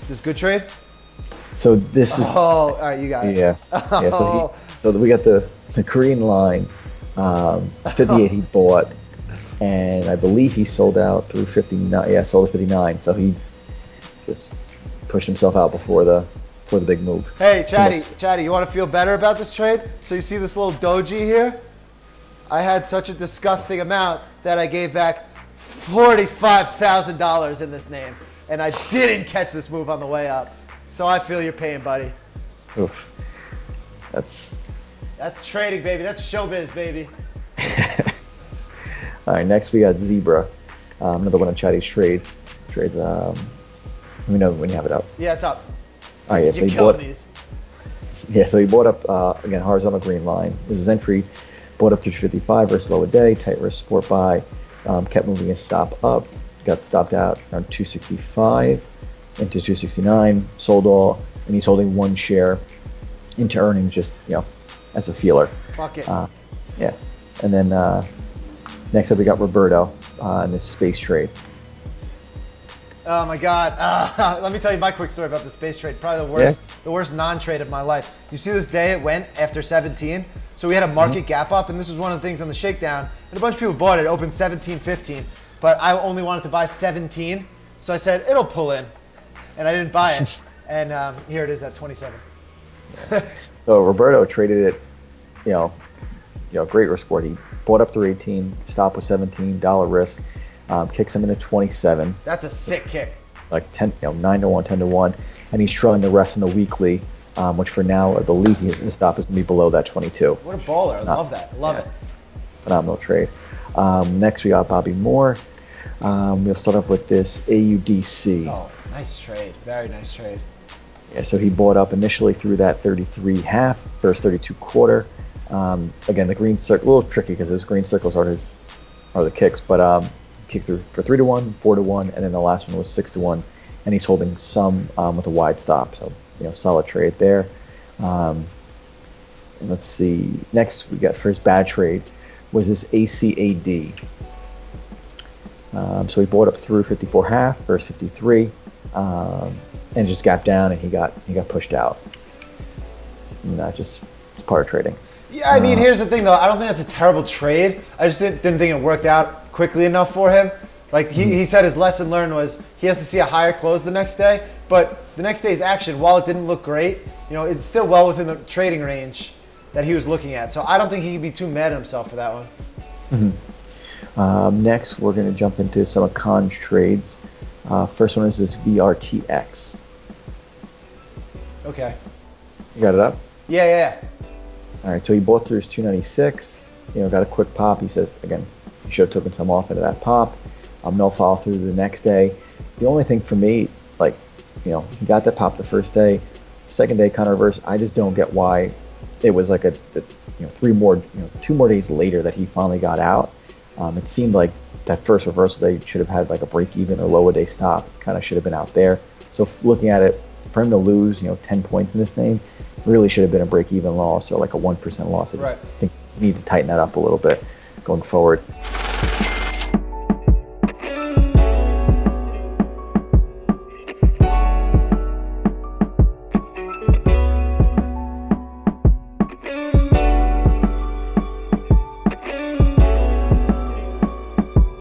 This good trade? So this is. Oh, all right, you got it. Yeah. Yeah. So we got the green line. 58 he bought, and I believe he sold out through 59. Yeah, sold at 59. So he just pushed himself out before the big move. Hey, Chatty, you want to feel better about this trade? So you see this little doji here? I had such a disgusting amount that I gave back $45,000 in this name, and I didn't catch this move on the way up. So I feel your pain, buddy. Oof. That's trading, baby. That's showbiz, baby. All right, next we got Zebra, another one of Chatty's trades. Let me know when you have it up. Yeah, it's up. All right, yeah, so he bought up again horizontal green line. This is entry, bought up to 255 versus low a day, tight risk support buy, kept moving his stop up, got stopped out around 265 into 269, sold all, and he's holding one share into earnings just as a feeler. Fuck it. Yeah, and then next up we got Roberto in this space trade. Oh my God! Let me tell you my quick story about the space trade. Probably the worst non-trade of my life. You see, this day it went after 17, so we had a market gap up, and this was one of the things on the shakedown. And a bunch of people bought it. It opened 17.15, but I only wanted to buy 17, so I said it'll pull in, and I didn't buy it. And here it is at 27. So Roberto traded it, great risk sport. He bought up through 18, stop was $17 risk. Kicks him into 27. That's a sick kick. Like 10, 9-1, 10-1, and he's trailing the rest in the weekly, which for now I believe his stop is going to be below that 22. What a baller! I love that. Love it. Phenomenal trade. Next we got Bobby Moore. We'll start off with this AUDC. Oh, nice trade. Very nice trade. Yeah, so he bought up initially through that 33 half, first 32 quarter. Again, the green circle, a little tricky because his green circles are the kicks, but kicked through for 3-1, 4-1, and then the last one was 6-1, and he's holding some with a wide stop. So solid trade there. Let's see. Next we got first bad trade was this ACAD. So he bought up through 54 half, first 53, and just gapped down, and he got pushed out. And that just it's part of trading. Yeah, I mean, here's the thing, though. I don't think that's a terrible trade. I just didn't think it worked out quickly enough for him. Like, he said his lesson learned was he has to see a higher close the next day. But the next day's action, while it didn't look great, it's still well within the trading range that he was looking at. So I don't think he can be too mad at himself for that one. Mm-hmm. Next, we're going to jump into some of Khan's trades. First one is this VRTX. Okay. You got it up? Yeah. All right, so he bought through his 296, got a quick pop. He says, again, he should have taken some off into that pop. No follow through the next day. The only thing for me, he got that pop the first day. Second day kind of reverse. I just don't get why it was like 2 more days later that he finally got out. It seemed like that first reversal day should have had like a break even or lower day stop. Kind of should have been out there. So looking at it, for him to lose, 10 points in this name, really should have been a break-even loss or like a 1% loss. I just think you need to tighten that up a little bit going forward.